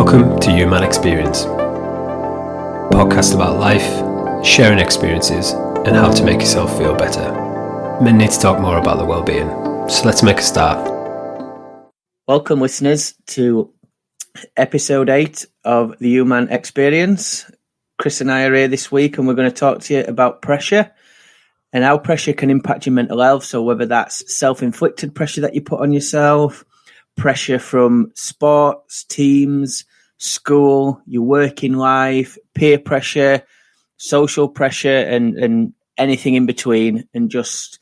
Welcome to Human Experience, a podcast about life, sharing experiences, and how to make yourself feel better. Men need to talk more about their well-being, so let's make a start. Welcome, listeners, to episode 8 of the Human Experience. Chris and I are here this week, and we're going to talk to you about pressure and how pressure can impact your mental health. So whether that's self-inflicted pressure that you put on yourself, pressure from sports, teams, school, your working life, peer pressure, social pressure, and anything in between, and just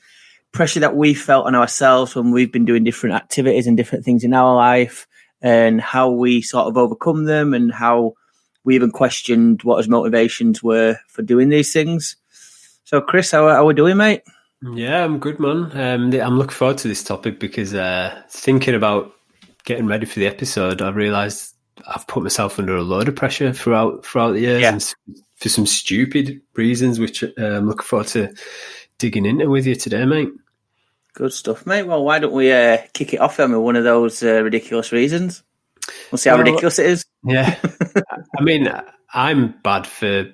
pressure that we felt on ourselves when we've been doing different activities and different things in our life, and how we sort of overcome them, and how we even questioned what his motivations were for doing these things. So, Chris, how are we doing, mate? Yeah, I'm good, man. I'm looking forward to this topic because thinking about getting ready for the episode, I realised I've put myself under a load of pressure throughout the years, and for some stupid reasons, which I'm looking forward to digging into with you today, mate. Good stuff, mate. Well, why don't we kick it off then with one of those ridiculous reasons? We'll see how ridiculous it is. Yeah. I mean, I'm bad for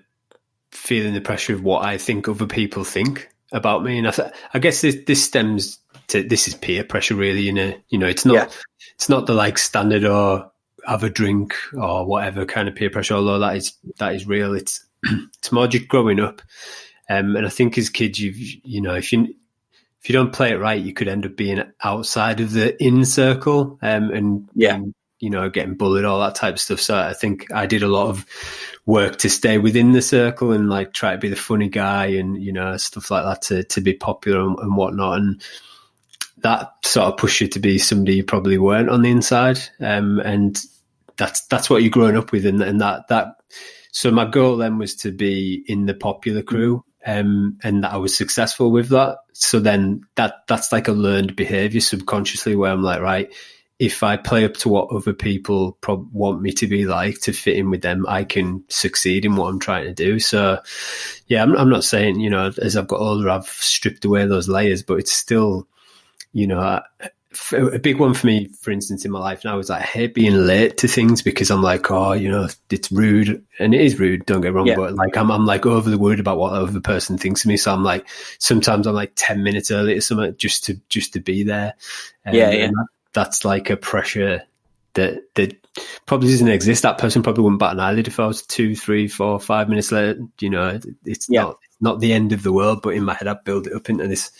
feeling the pressure of what I think other people think about me. And I guess this stems to, this is peer pressure, really. You know, it's not the like standard or have a drink or whatever kind of peer pressure, although that is real. It's more just growing up. And I think as kids, if you don't play it right, you could end up being outside of the in circle, and getting bullied, all that type of stuff. So I think I did a lot of work to stay within the circle and like try to be the funny guy and, stuff like that to be popular and whatnot. And that sort of pushed you to be somebody you probably weren't on the inside. And that's what you're growing up with. And that, so my goal then was to be in the popular crew. And that I was successful with that. So then that's like a learned behavior subconsciously, where I'm like, right, if I play up to what other people want me to be like, to fit in with them, I can succeed in what I'm trying to do. So yeah, I'm not saying, as I've got older, I've stripped away those layers, but it's still, a big one for me, for instance, in my life now is like, I hate being late to things because I'm like, it's rude, and it is rude. Don't get me wrong, but like I'm like overly worried about what the other person thinks of me. So I'm like, sometimes I'm like 10 minutes early to something just to be there. And that's like a pressure that probably doesn't exist. That person probably wouldn't bat an eyelid if I was 2, 3, 4, 5 minutes late. It's not the end of the world, but in my head I build it up into this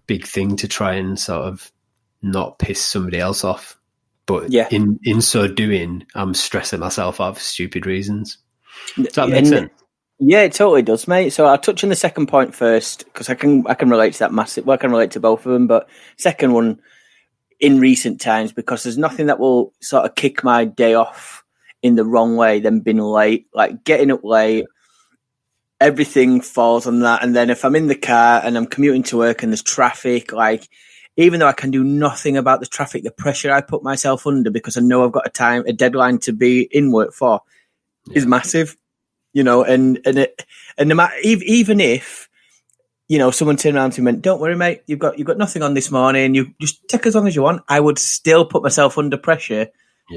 big thing to try and sort of not piss somebody else off. But in so doing, I'm stressing myself out for stupid reasons. Does that make sense? Yeah, it totally does, mate. So I'll touch on the second point first, because I can relate to that massive. Well, I can relate to both of them, but second one in recent times, because there's nothing that will sort of kick my day off in the wrong way than being late. Like getting up late, everything falls on that. And then if I'm in the car and I'm commuting to work and there's traffic, like, even though I can do nothing about the traffic, the pressure I put myself under because I know I've got a deadline to be in work for is massive, and no matter, even if, someone turned around to me and went, "Don't worry, mate, you've got nothing on this morning. You just take as long as you want." I would still put myself under pressure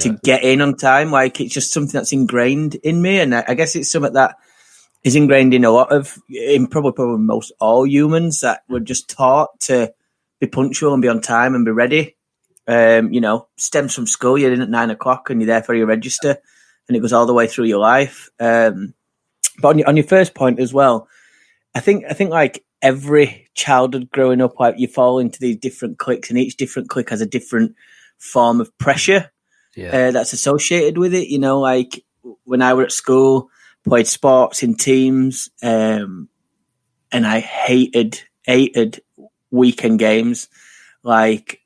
to get in on time. Like, it's just something that's ingrained in me. And I guess it's something that is ingrained in probably most all humans, that we're just taught to be punctual and be on time and be ready. Stems from school. You're in at 9 o'clock and you're there for your register, and it goes all the way through your life. But on your first point as well, I think like every childhood growing up, like you fall into these different cliques, and each different clique has a different form of pressure that's associated with it. Like when I were at school, played sports in teams, and I hated weekend games. Like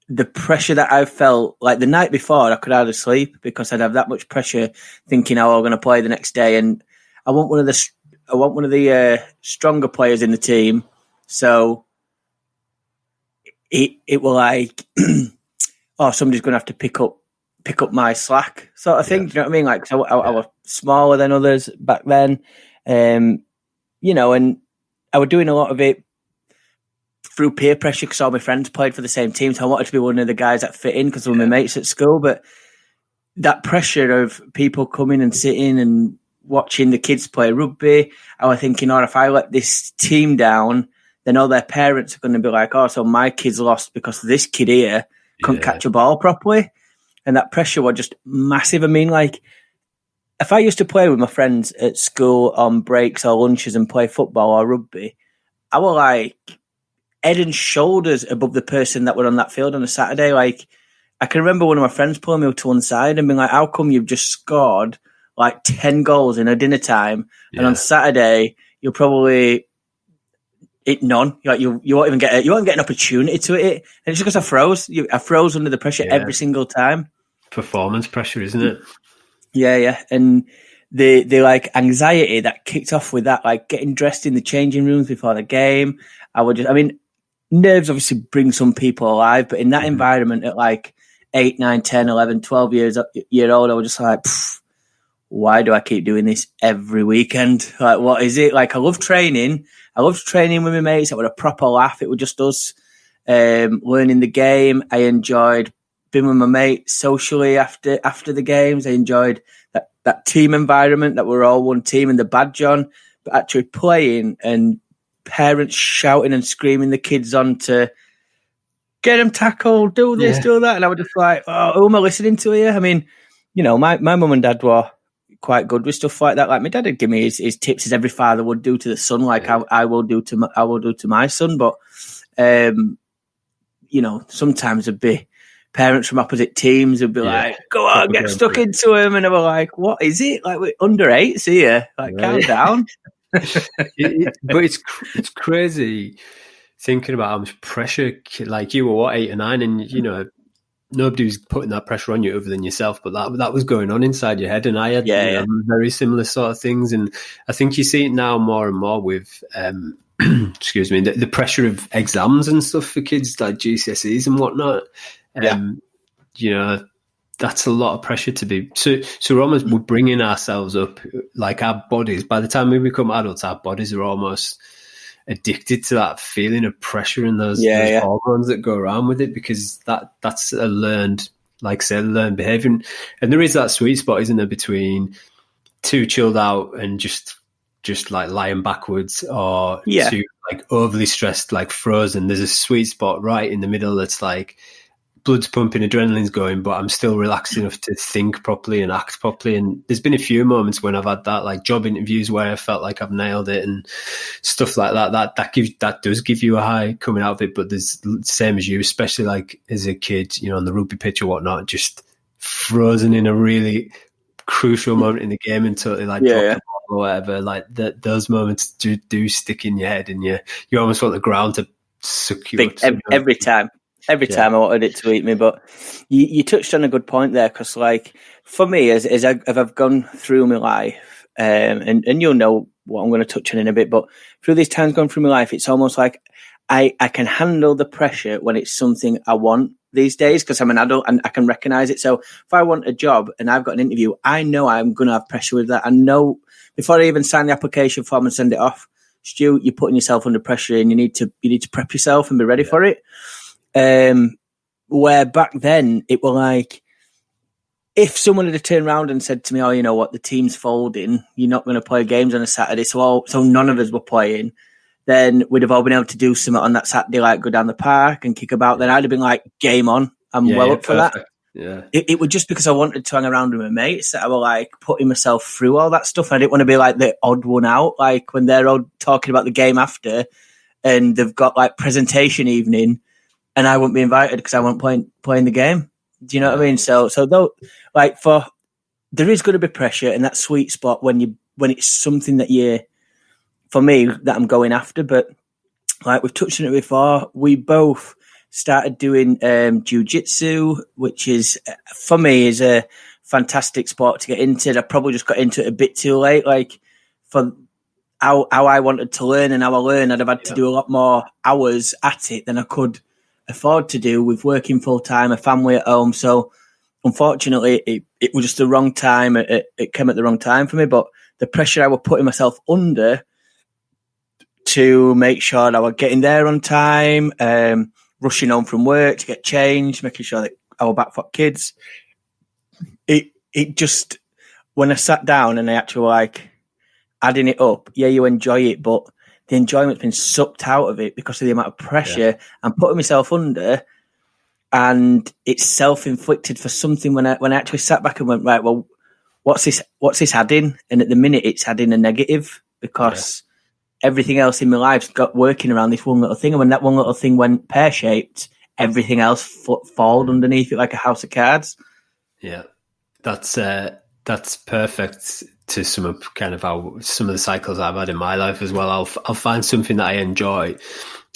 the pressure that I felt, like the night before, I could hardly sleep because I'd have that much pressure thinking how I'm going to play the next day. And I want one of the stronger players in the team. So it will like, somebody's going to have to pick up my slack sort of thing. Do you know what I mean? Like, so I was smaller than others back then. And I was doing a lot of it through peer pressure because all my friends played for the same team. So I wanted to be one of the guys that fit in because they were my mates at school. But that pressure of people coming and sitting and watching the kids play rugby, I was thinking, if I let this team down, then all their parents are going to be like, so my kid's lost because this kid here couldn't catch a ball properly. And that pressure was just massive. I mean, like, if I used to play with my friends at school on breaks or lunches and play football or rugby, I was like head and shoulders above the person that were on that field on a Saturday. Like, I can remember one of my friends pulling me to one side and being like, how come you've just scored like 10 goals in a dinner time? Yeah. And on Saturday, you'll probably hit none. Like, you won't even get an opportunity to hit it. And it's just because I froze under the pressure every single time. Performance pressure, isn't it? Yeah. And the like anxiety that kicked off with that, like getting dressed in the changing rooms before the game. Nerves obviously bring some people alive, but in that environment at like 8, 9, 10, 11, 12 years old, I was just like, why do I keep doing this every weekend? Like, what is it? Like, I love training. I loved training with my mates. It was a proper laugh. It was just us learning the game. I enjoyed being with my mates socially after the games. I enjoyed that team environment, that we're all one team and the badge on, but actually playing and parents shouting and screaming the kids on to get them tackled, do this, do that. And I was just like, who am I listening to here? I mean, my mum and dad were quite good with stuff like that. Like, my dad would give me his tips as every father would do to the son, like I will do to my son. But, sometimes it'd be parents from opposite teams would be like, go on, get stuck into him. And I was like, what is it? Like, we're under 8s here. Like, calm down. But it's crazy thinking about how much pressure, like, you were 8 or 9, and nobody was putting that pressure on you other than yourself, but that was going on inside your head. And I had very similar sort of things, and I think you see it now more and more with excuse me, the pressure of exams and stuff for kids, like GCSEs and whatnot. That's a lot of pressure to be. So we're bringing ourselves up, like, our bodies. By the time we become adults, our bodies are almost addicted to that feeling of pressure and those hormones that go around with it, because that's a learned behavior. And there is that sweet spot, isn't there, between too chilled out and just like lying backwards, or too like overly stressed, like frozen. There's a sweet spot right in the middle that's like, blood's pumping, adrenaline's going, but I'm still relaxed enough to think properly and act properly. And there's been a few moments when I've had that, like job interviews where I felt like I've nailed it and stuff like that. That does give you a high coming out of it. But there's the same as you, especially like as a kid, on the rugby pitch or whatnot, just frozen in a really crucial moment in the game and totally like dropped the ball or whatever. Like those moments do stick in your head, and you almost want the ground to suck you up. Every time. Every time I wanted it to eat me. But you touched on a good point there, because, like, for me, as I've gone through my life, and you'll know what I'm going to touch on in a bit, but through these times going through my life, it's almost like I can handle the pressure when it's something I want these days, because I'm an adult and I can recognise it. So if I want a job and I've got an interview, I know I'm going to have pressure with that. I know before I even sign the application form and send it off, Stu, you're putting yourself under pressure, and you need to prep yourself and be ready for it. Where back then it were like, if someone had turned around and said to me, you know what, the team's folding, you're not going to play games on a Saturday, so none of us were playing, then we'd have all been able to do something on that Saturday, like go down the park and kick about. Then I'd have been like, game on, I'm up for that. Yeah, it was just because I wanted to hang around with my mates that I were like putting myself through all that stuff. I didn't want to be like the odd one out, like when they're all talking about the game after and they've got like presentation evening, and I wouldn't be invited because I wasn't playing the game. Do you know what I mean? So though, like, there is going to be pressure in that sweet spot when it's something that for me, that I'm going after. But like we've touched on it before, we both started doing jiu-jitsu, which is, for me, is a fantastic sport to get into. I probably just got into it a bit too late. Like, for how I wanted to learn and how I learned, I'd have had to do a lot more hours at it than I could afford to do with working full time, a family at home. So unfortunately, it was just the wrong time. It came at the wrong time for me. But the pressure I was putting myself under to make sure that I was getting there on time, rushing home from work to get changed, making sure that I was back for kids. it just, when I sat down and I actually like adding it up, yeah, you enjoy it, but the enjoyment's been sucked out of it because of the amount of pressure I'm putting myself under, and it's self-inflicted for something. When I actually sat back and went, right, well, what's this adding? And at the minute, it's adding a negative because everything else in my life's got working around this one little thing, and when that one little thing went pear-shaped, everything else followed underneath it like a house of cards. Yeah, that's perfect to sum up kind of how some of the cycles I've had in my life as well. I'll find something that I enjoy,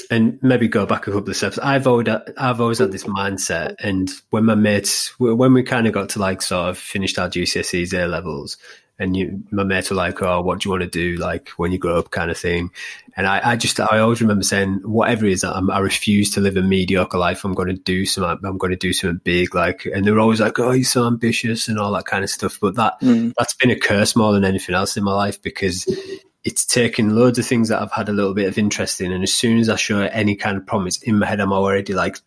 and maybe go back a couple of steps. I've always had this mindset, and when we kind of got to like sort of finished our GCSEs, A levels, and my mates were like, "Oh, what do you want to do like when you grow up?" kind of thing. And I always remember saying, whatever it is, I refuse to live a mediocre life. I'm going to do something big. Like, and they were always like, "Oh, you're so ambitious," and all that kind of stuff. But that's been a curse more than anything else in my life, because it's taken loads of things that I've had a little bit of interest in, and as soon as I show any kind of promise in my head, I'm already like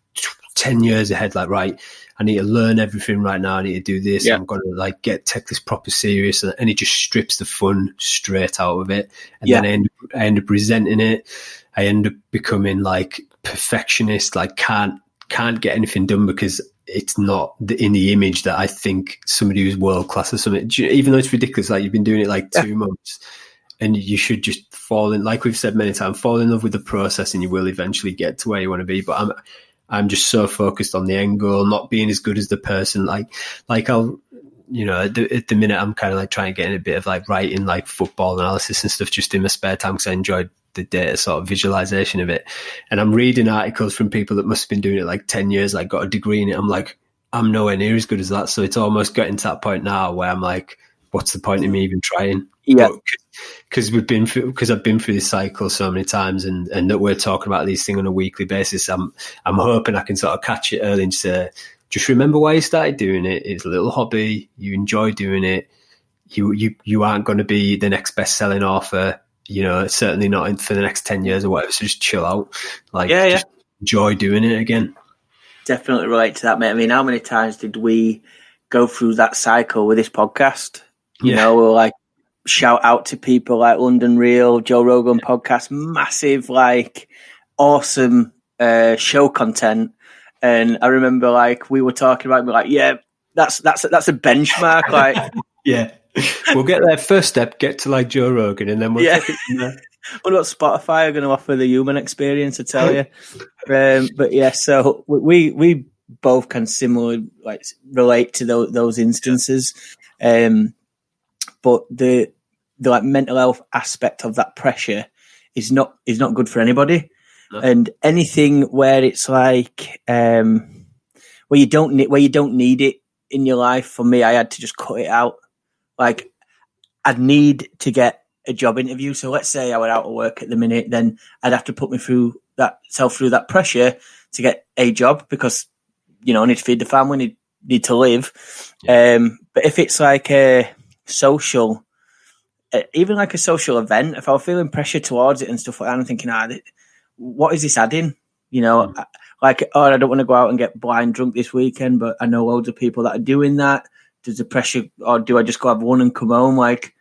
10 years ahead. Like, right, I need to learn everything right now. I need to do this. Yeah. I'm going to like take this proper serious, and it just strips the fun straight out of it. And then I end up resenting it. I end up becoming like perfectionist. Like can't get anything done because it's not in the image that I think somebody who's world class or something. Even though it's ridiculous, like you've been doing it like 2 months, and you should just fall in. Like we've said many times, fall in love with the process, and you will eventually get to where you want to be. But I'm just so focused on the end goal, not being as good as the person. Like I'll, at the minute, I'm kind of like trying to get in a bit of like writing, like football analysis and stuff just in my spare time, because I enjoyed the data sort of visualization of it. And I'm reading articles from people that must have been doing it like 10 years, like got a degree in it. I'm like, I'm nowhere near as good as that. So it's almost getting to that point now where I'm like, what's the point in me even trying? Yeah. Because I've been through this cycle so many times, and that we're talking about these things on a weekly basis. I'm hoping I can sort of catch it early and say, just remember why you started doing it. It's a little hobby. You enjoy doing it. You aren't going to be the next best-selling author. Certainly not for the next 10 years or whatever. So just chill out. Just enjoy doing it again. Definitely relate to that, mate. I mean, how many times did we go through that cycle with this podcast? We're like, shout out to people like London Real, Joe Rogan podcast, massive, like awesome show content. And I remember like we were talking about, like, yeah, that's a benchmark. Like, yeah, we'll get there. First step, get to like Joe Rogan, and then we'll take it from there. What about Spotify are going to offer the human experience, I tell you. But yeah, so we both can similarly like relate to those instances. But the like mental health aspect of that pressure is not good for anybody. No. And anything where it's like where you don't need it in your life, for me, I had to just cut it out. Like, I'd need to get a job interview. So let's say I were out of work at the minute, then I'd have to put me through that pressure to get a job, because I need to feed the family, need to live. Yeah. But if it's like a social, even like a social event, if I were feeling pressure towards it and stuff like that, I'm thinking, what is this adding? Like, I don't want to go out and get blind drunk this weekend, but I know loads of people that are doing that. Does the pressure, or do I just go have one and come home? Like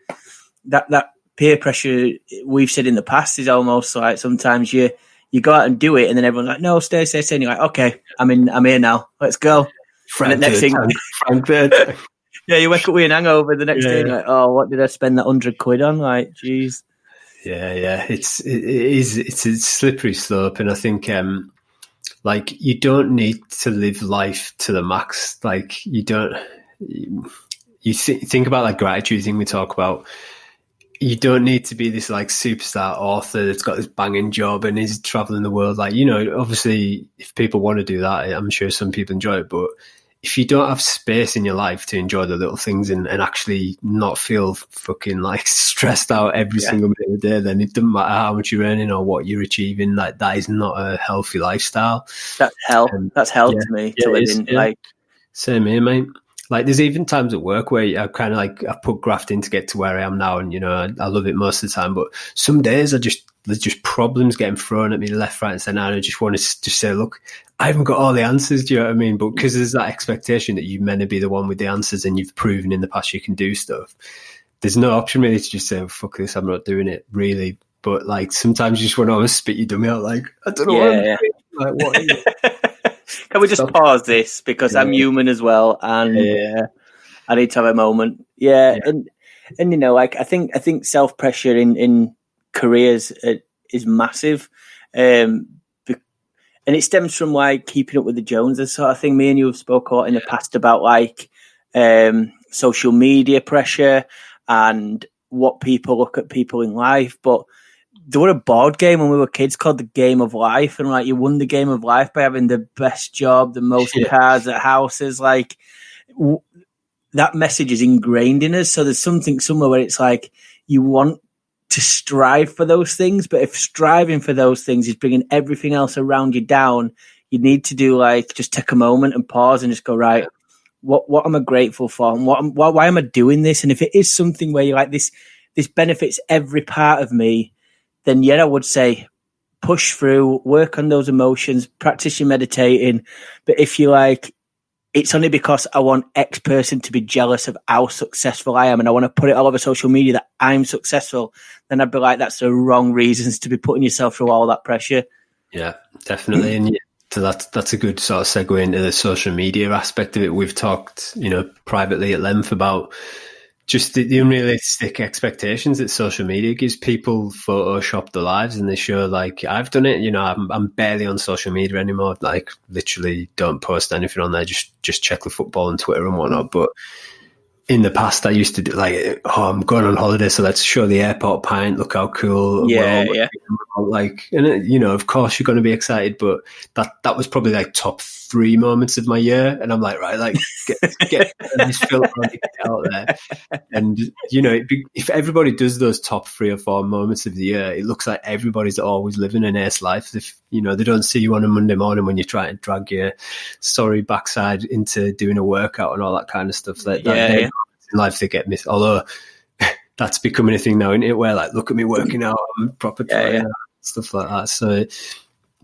that peer pressure we've said in the past is almost like sometimes you go out and do it, and then everyone's like, no, stay. And you're like, okay, I'm here now. Let's go. Frank yeah, you wake up with an hangover the next day, and you're like, oh, what did I spend that £100 on? Like, geez. Yeah. It's a slippery slope, and I think like you don't need to live life to the max. Like you don't. You think about like gratitude thing we talk about. You don't need to be this like superstar author that's got this banging job and is traveling the world. Like, obviously, if people want to do that, I'm sure some people enjoy it, but if you don't have space in your life to enjoy the little things and actually not feel fucking like stressed out every single minute of the day, then it doesn't matter how much you're earning or what you're achieving. Like, that is not a healthy lifestyle. That's hell. That's hell to me to live in. Yeah. Like, same here, mate. Like, there's even times at work where I kind of like, I put graft in to get to where I am now, and I love it most of the time. But some days I just there's just problems getting thrown at me left, right, and centre. And I just want to just say, look, I haven't got all the answers. Do you know what I mean? But because there's that expectation that you're meant to be the one with the answers, and you've proven in the past you can do stuff. There's no option really to just say, oh, fuck this, I'm not doing it, really. But like sometimes you just want to almost spit your dummy out, like, I don't know what I'm doing. Like, what is it? Can we just pause this, because I'm human as well, and I need to have a moment. And you know, like I think self pressure in careers is massive, and it stems from like keeping up with the Joneses sort of thing. Me and you have spoke a lot in the past about like social media pressure and what people look at people in life. But there was a board game when we were kids called the Game of Life, and like you won the Game of Life by having the best job, the most cars at houses. Like that message is ingrained in us. So there's something somewhere where it's like you want to strive for those things, but if striving for those things is bringing everything else around you down, you need to do like just take a moment and pause and just go, right, what am I grateful for, and why am I doing this? And if it is something where you're like this benefits every part of me, then I would say push through, work on those emotions, practice your meditating. But if you like, it's only because I want X person to be jealous of how successful I am, and I want to put it all over social media that I'm successful, then I'd be like, that's the wrong reasons to be putting yourself through all that pressure. Yeah, definitely. And so that's a good sort of segue into the social media aspect of it. We've talked, privately at length about just the unrealistic expectations that social media gives people. Photoshop their lives, and they show like, I've done it, I'm barely on social media anymore, like literally don't post anything on there, just check the football on Twitter and whatnot. But in the past I used to do like, I'm going on holiday, so let's show the airport pint, look how cool. Like, and of course you're going to be excited, but that was probably like top 3 moments of my year, and I'm like, right, like get this filter out there. And if everybody does those top 3 or 4 moments of the year, it looks like everybody's always living an ace life. If they don't see you on a Monday morning when you try to drag your sorry backside into doing a workout and all that kind of stuff, in life they get missed. Although that's becoming a thing now, isn't it, where like, look at me working out, I'm proper trainer, stuff like that. So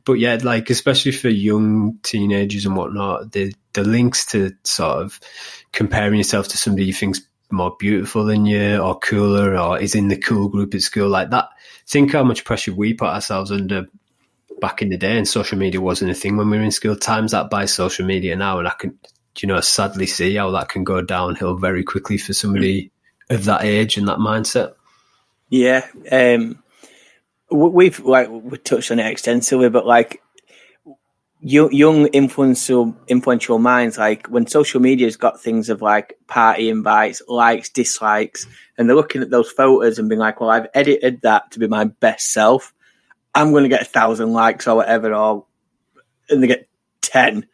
but yeah, like especially for young teenagers and whatnot, the links to sort of comparing yourself to somebody you think's more beautiful than you or cooler or is in the cool group at school, like that. Think how much pressure we put ourselves under back in the day, and social media wasn't a thing when we were in school. Times that by social media now, and I can sadly see how that can go downhill very quickly for somebody of that age and that mindset. Yeah. We touched on it extensively, but like young influential minds, like when social media's got things of like party invites, likes, dislikes, and they're looking at those photos and being like, well, I've edited that to be my best self, I'm going to get 1,000 likes or whatever, and they get 10.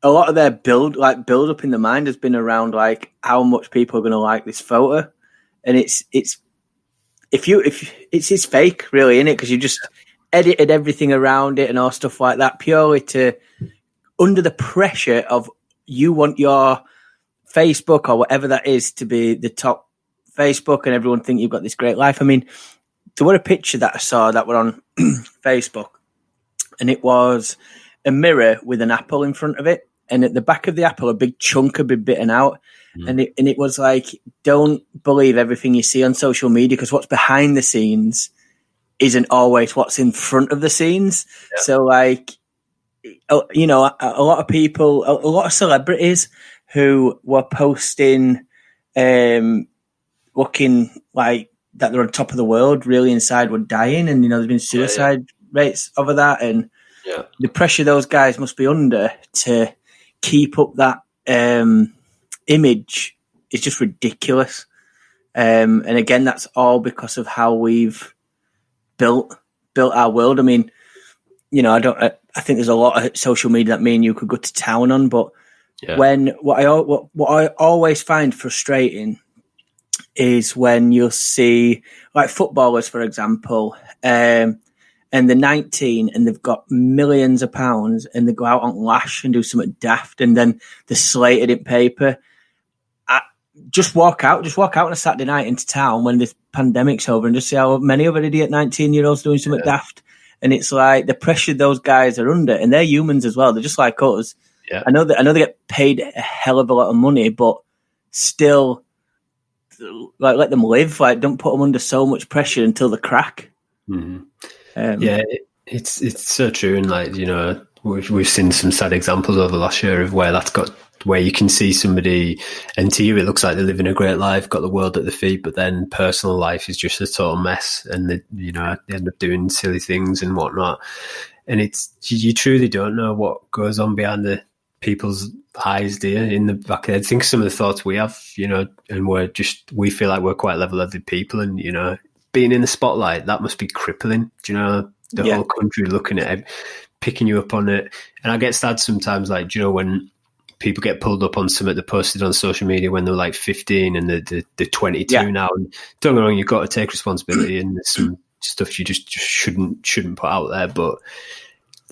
A lot of their build up in the mind has been around like how much people are going to like this photo, and it's fake, really, isn't it? Because you just edited everything around it and all stuff like that purely to under the pressure of you want your Facebook or whatever that is to be the top Facebook, and everyone think you've got this great life. I mean, there was a picture that I saw that were on Facebook, and it was a mirror with an apple in front of it. And at the back of the apple, a big chunk had been bitten out. And it was like, don't believe everything you see on social media, because what's behind the scenes isn't always what's in front of the scenes. Yeah. So like, a lot of people, a lot of celebrities who were posting, looking like that they're on top of the world, really inside were dying. And, there's been suicide rates over that. And the pressure those guys must be under to keep up that image is just ridiculous. And again, that's all because of how we've built our world. I mean, I think there's a lot of social media that me and you could go to town on, but what I always find frustrating is when you'll see like footballers, for example, and they're 19 and they've got millions of pounds and they go out on Lash and do something daft and then they're slated in paper. just walk out on a Saturday night into town when this pandemic's over and just see how many other idiot 19-year-olds doing something daft. And it's like the pressure those guys are under, and they're humans as well. They're just like us. Yeah. I know they get paid a hell of a lot of money, but still, like, let them live. Like, don't put them under so much pressure until they crack. It's so true, and like, you know, we've seen some sad examples over the last year of where you can see somebody, and to you it looks like they're living a great life, got the world at their feet, but then personal life is just a total mess, and they end up doing silly things and whatnot. And you truly don't know what goes on behind the people's eyes, do you? In the back of their head. I think some of the thoughts we have, you know, and we feel like we're quite level-headed people, and, you know, being in the spotlight, that must be crippling. Do you know, the whole country looking at it, picking you up on it. And I get sad sometimes, like, do you know, when people get pulled up on something they posted on social media when they were like 15 and they're 22 now. And don't get me wrong, you've got to take responsibility, and there's some stuff you just shouldn't put out there. But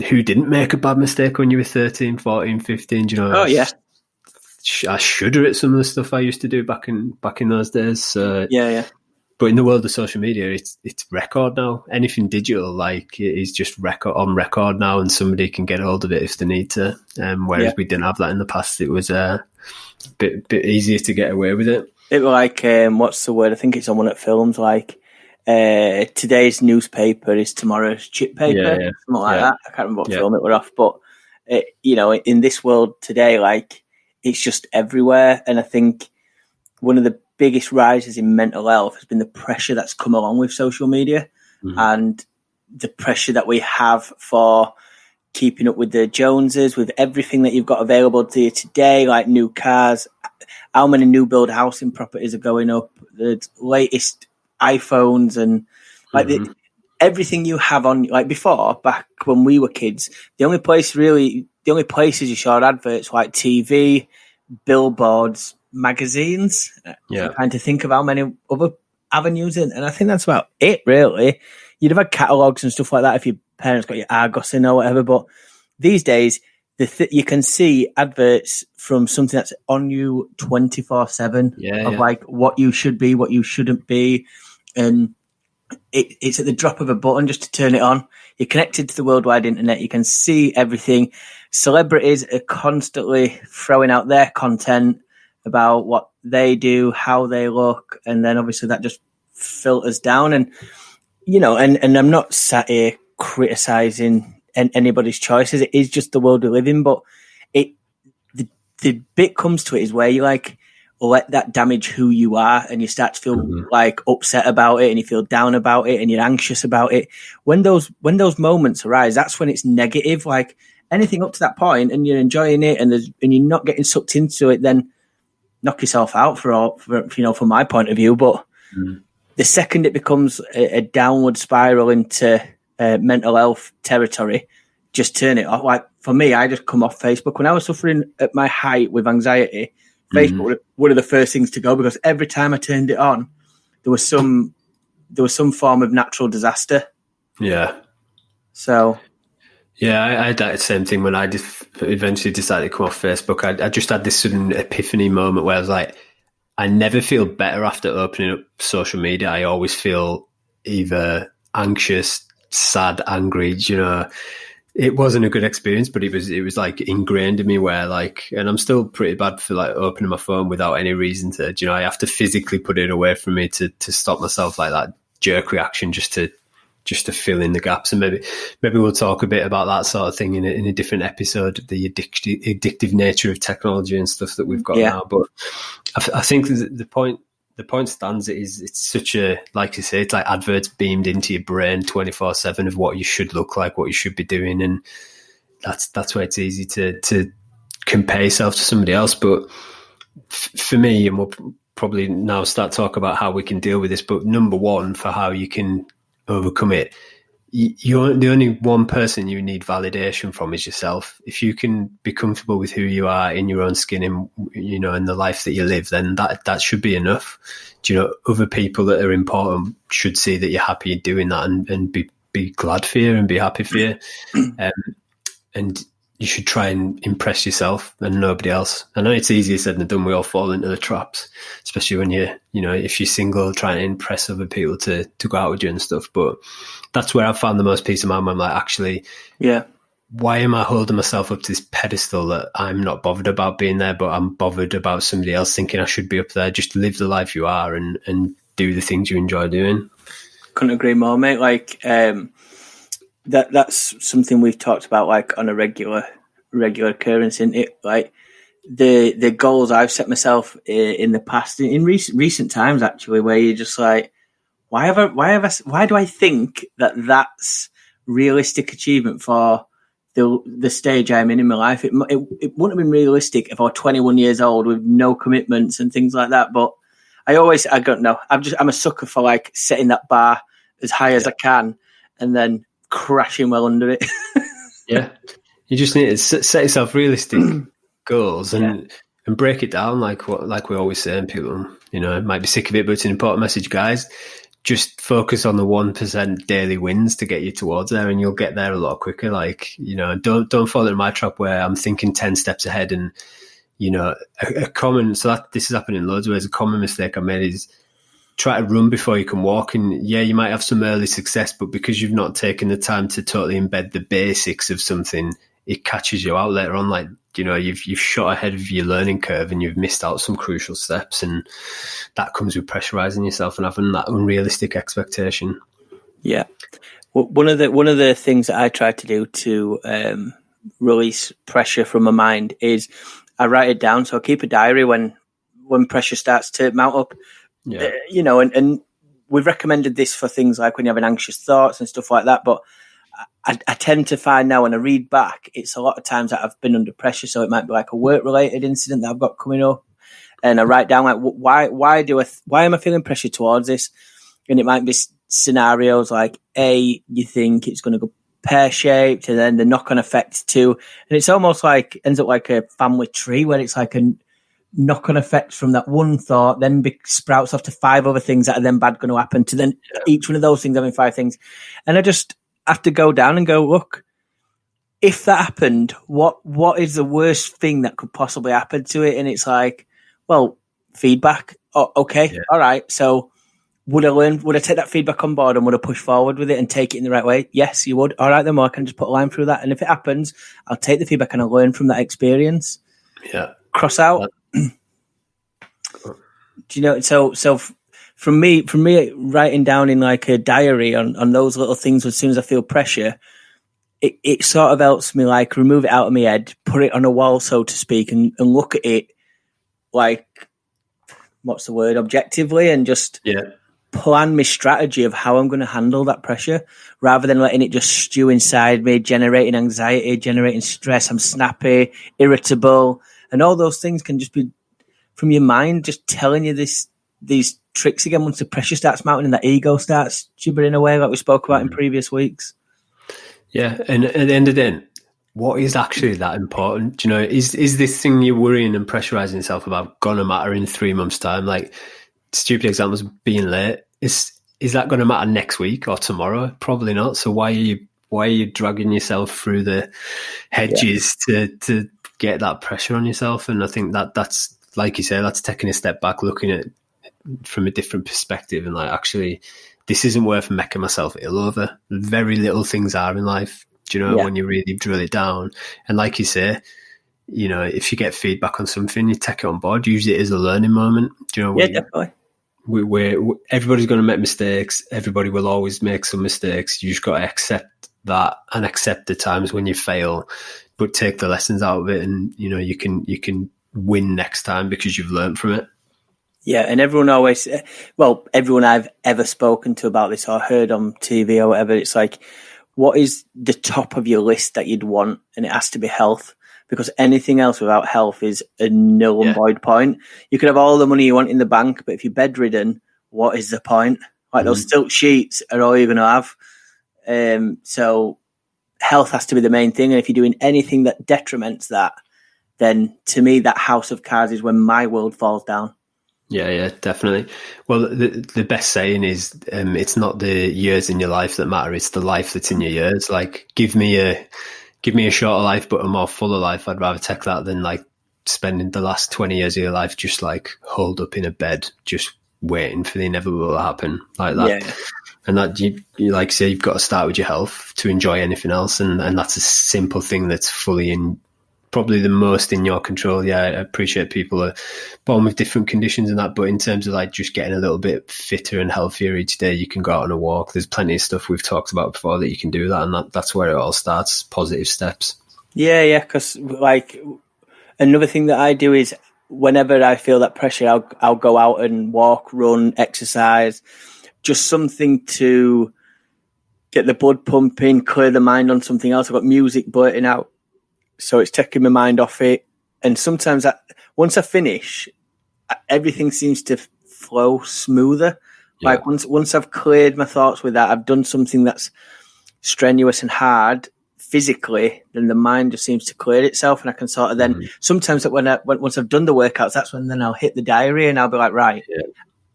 who didn't make a bad mistake when you were 13, 14, 15? Do you know? Oh, yeah. I shudder at some of the stuff I used to do back in those days. Yeah. But in the world of social media, it's record now. Anything digital, like, it is just on record now, and somebody can get hold of it if they need to. Whereas we didn't have that in the past. It was a bit easier to get away with it. It was like, what's the word? I think it's on one of the films, like, today's newspaper is tomorrow's chip paper, something like that. I can't remember what film it were off, but you know, in this world today, like, it's just everywhere. And I think one of the biggest rises in mental health has been the pressure that's come along with social media, and the pressure that we have for keeping up with the Joneses, with everything that you've got available to you today, like new cars, how many new build housing properties are going up, the latest iPhones, and like everything you have on. Like, before, back when we were kids, the only places you saw adverts, like TV, billboards, magazines. I'm trying to think of how many other avenues in, and I think that's about it, really. You'd have had catalogues and stuff like that if your parents got your Argos in or whatever, but these days you can see adverts from something that's on you 24/7 of like what you should be, what you shouldn't be, and it's at the drop of a button just to turn it on. You're connected to the worldwide internet. You can see everything. Celebrities are constantly throwing out their content about what they do, how they look, and then obviously that just filters down. And, you know, and I'm not sat here criticising anybody's choices. It is just the world we live in, but the bit comes to it is where you, like, let that damage who you are, and you start to feel like upset about it, and you feel down about it, and you're anxious about it. When those moments arise, that's when it's negative. Like, anything up to that point, and you're enjoying it, and you're not getting sucked into it, then knock yourself out for you know, from my point of view. But the second it becomes a downward spiral into mental health territory, just turn it off. Like, for me, I just come off Facebook. When I was suffering at my height with anxiety, Facebook was one of the first things to go, because every time I turned it on, there was some form of natural disaster. Yeah. So. Yeah, I had that same thing when I eventually decided to come off Facebook. I just had this sudden epiphany moment where I was like, I never feel better after opening up social media. I always feel either anxious, sad, angry. You know, it wasn't a good experience, but it was like ingrained in me where, like, and I'm still pretty bad for, like, opening my phone without any reason to. You know, I have to physically put it away from me to stop myself, like that jerk reaction, just to fill in the gaps. And maybe we'll talk a bit about that sort of thing in a different episode, the addictive nature of technology and stuff that we've got now. But I think the point stands, it's such a, like you say, it's like adverts beamed into your brain 24/7 of what you should look like, what you should be doing, and that's where it's easy to compare yourself to somebody else. But for me, and we'll probably now start talking about how we can deal with this, but number one, for how you can overcome it, you're the only one person you need validation from is yourself. If you can be comfortable with who you are in your own skin, and, you know, in the life that you live, then that should be enough. Do you know, other people that are important should see that you're happy doing that, and be glad for you and be happy for you. And you should try and impress yourself and nobody else. I know it's easier said than done. We all fall into the traps, especially when if you're single, trying to impress other people to go out with you and stuff. But that's where I've found the most peace of mind. I'm like, actually, yeah. Why am I holding myself up to this pedestal that I'm not bothered about being there, but I'm bothered about somebody else thinking I should be up there? Just live the life you are and do the things you enjoy doing. Couldn't agree more, mate. Like, that's something we've talked about, like, on a regular occurrence. In it, like the goals I've set myself in the past, in recent times, actually, where you're just like, why do I think that that's realistic achievement for the stage I'm in my life? It wouldn't have been realistic if I were 21 years old with no commitments and things like that. But I don't know. I'm a sucker for, like, setting that bar as high as I can and then crashing well under it. Yeah, you just need to set yourself realistic goals and break it down, like we always say. And people, might be sick of it, but it's an important message, guys. Just focus on the 1% daily wins to get you towards there, and you'll get there a lot quicker. Like, don't fall into my trap where I'm thinking 10 steps ahead. And a common, this has happened in loads of ways. A common mistake I made is try to run before you can walk. And yeah, you might have some early success, but because you've not taken the time to totally embed the basics of something, it catches you out later on. Like, you've shot ahead of your learning curve and you've missed out some crucial steps, and that comes with pressurizing yourself and having that unrealistic expectation. Yeah. One of the things that I try to do to release pressure from my mind is I write it down. So I keep a diary when pressure starts to mount up. Yeah. And we've recommended this for things like when you're having anxious thoughts and stuff like that. But I tend to find now when I read back, it's a lot of times that I've been under pressure. So it might be like a work-related incident that I've got coming up, and I write down, like, why am I feeling pressure towards this? And it might be scenarios like, A, you think it's going to go pear-shaped, and then the knock-on effect too. And it's almost like ends up like a family tree where it's like a knock-on effect from that one thought, then sprouts off to 5 other things that are then bad going to happen to then each one of those things having 5 things. And I just have to go down and go, look, if that happened, what is the worst thing that could possibly happen to it? And it's like, well, feedback. Oh, okay. Yeah. All right. So would I take that feedback on board and would I push forward with it and take it in the right way? Yes, you would. All right, then, well, I can just put a line through that. And if it happens, I'll take the feedback and I'll learn from that experience. Yeah. Cross out. So from me, writing down in like a diary on those little things as soon as I feel pressure, it sort of helps me, like, remove it out of my head, put it on a wall, so to speak, and look at it like, what's the word, objectively, and just plan my strategy of how I'm going to handle that pressure, rather than letting it just stew inside me, generating anxiety, generating stress. I'm snappy, irritable, and all those things can just be from your mind just telling you these tricks again once the pressure starts mounting and that ego starts gibbering away, like we spoke about in previous weeks. Yeah, and at the end of the day, what is actually that important? Is this thing you're worrying and pressurizing yourself about gonna matter in 3 months' time? Like, stupid examples, being late. Is that going to matter next week or tomorrow? Probably not. So why are you dragging yourself through the hedges to get that pressure on yourself? And I think that's, like you say, that's taking a step back, looking at it from a different perspective, and like, actually, this isn't worth making myself ill over. Very little things are in life, when you really drill it down. And like you say, if you get feedback on something, you take it on board, use it as a learning moment. Definitely. Everybody's going to make mistakes. Everybody will always make some mistakes. You just got to accept that and accept the times when you fail, but take the lessons out of it, and you can win next time because you've learned from it. Yeah, and everyone I've ever spoken to about this or heard on TV or whatever, it's like, what is the top of your list that you'd want? And it has to be health, because anything else without health is a null and void point. You could have all the money you want in the bank, but if you're bedridden, what is the point? Like, those silk sheets are all you're going to have. So health has to be the main thing. And if you're doing anything that detriments that, then to me, that house of cards is when my world falls down. Yeah, definitely. Well, the best saying is, it's not the years in your life that matter, it's the life that's in your years. Like, give me give me a shorter life but a more fuller life, I'd rather take that than like spending the last 20 years of your life just like holed up in a bed, just waiting for the inevitable to happen like that. Yeah. And that you like say, you've got to start with your health to enjoy anything else. And that's a simple thing that's fully in, probably the most in your control. Yeah, I appreciate people are born with different conditions and that, but in terms of like just getting a little bit fitter and healthier each day, you can go out on a walk. There's plenty of stuff we've talked about before that you can do that, and that's where it all starts. Positive steps. Yeah, because like another thing that I do is whenever I feel that pressure, I'll go out and walk, run, exercise, just something to get the blood pumping, clear the mind on something else. I've got music blurting out, so it's taking my mind off it. And sometimes once I finish, everything seems to flow smoother. Yeah. Like once I've cleared my thoughts with that, I've done something that's strenuous and hard physically, then the mind just seems to clear itself, and I can sort of then sometimes once I've done the workouts, that's when then I'll hit the diary and I'll be like, right,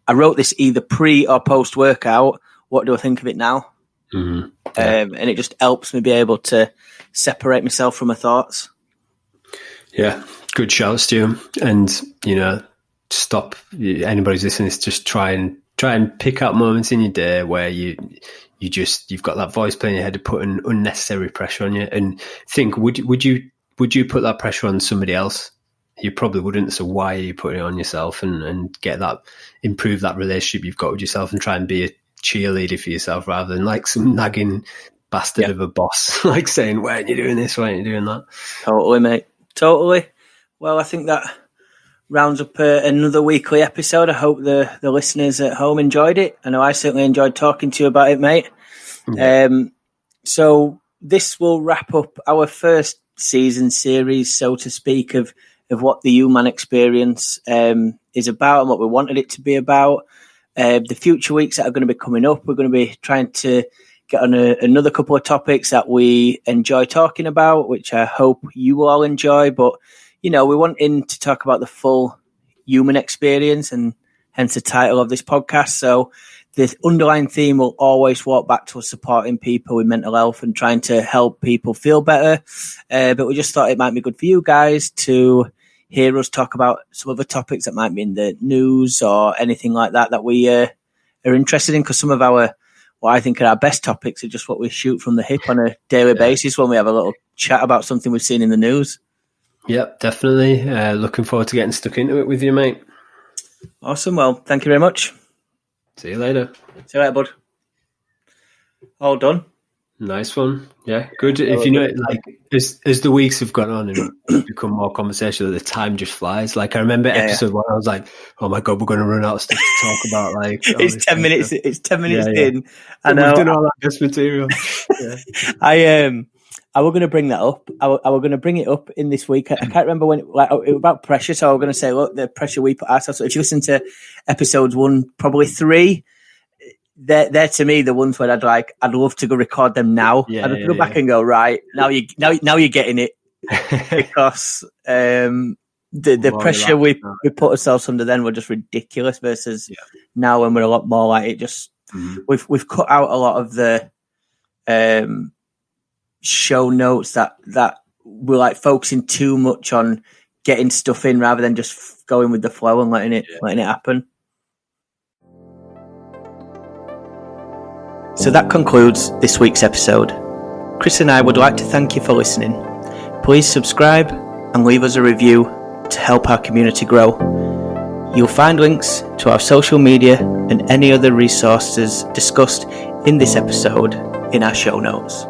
I wrote this either pre or post workout. What do I think of it now? Mm-hmm. And it just helps me be able to separate myself from my thoughts. Yeah, good shouts, Stu. And stop. Anybody's listening, just try and pick out moments in your day where you've got that voice playing in your head to put an unnecessary pressure on you, and think, would you put that pressure on somebody else? You probably wouldn't. So why are you putting it on yourself, and improve that relationship you've got with yourself, and try and be a cheerleader for yourself rather than like some nagging bastard of a boss, like saying, why aren't you doing this? Why aren't you doing that? Totally, mate. Totally. Well, I think that rounds up another weekly episode. I hope the listeners at home enjoyed it. I know I certainly enjoyed talking to you about it, mate. So this will wrap up our first season series, so to speak, of what the U-Man experience is about and what we wanted it to be about. The future weeks that are going to be coming up, we're going to be trying to get on another couple of topics that we enjoy talking about, which I hope you will all enjoy. But, we're wanting to talk about the full human experience, and hence the title of this podcast. So the underlying theme will always walk back to us supporting people with mental health and trying to help people feel better. But we just thought it might be good for you guys to hear us talk about some other topics that might be in the news or anything like that we are interested in, because some of what I think are our best topics are just what we shoot from the hip on a daily basis when we have a little chat about something we've seen in the news. Yep, definitely. Looking forward to getting stuck into it with you, mate. Awesome. Well, thank you very much. See you later. See you later, bud. All done. Nice one. Yeah, good. If as the weeks have gone on and become more conversational, the time just flies. Like I remember episode 1, I was like, "Oh my god, we're going to run out of stuff to talk about." Like it's 10 minutes. Stuff. It's 10 minutes in. I know. We've done all that best material. I was going to bring that up. I was going to bring it up in this week. I can't remember when. It was about pressure. So I was going to say, look, the pressure we put ourselves. So if you listen to episodes 1, probably 3. They're to me the ones where I'd love to go record them now. I'd go back and go, right, now you're getting it, because the pressure we put ourselves under then were just ridiculous versus now when we're a lot more like it. Just we've cut out a lot of the show notes that we're like focusing too much on getting stuff in rather than just going with the flow and letting it happen. So that concludes this week's episode. Chris and I would like to thank you for listening. Please subscribe and leave us a review to help our community grow. You'll find links to our social media and any other resources discussed in this episode in our show notes.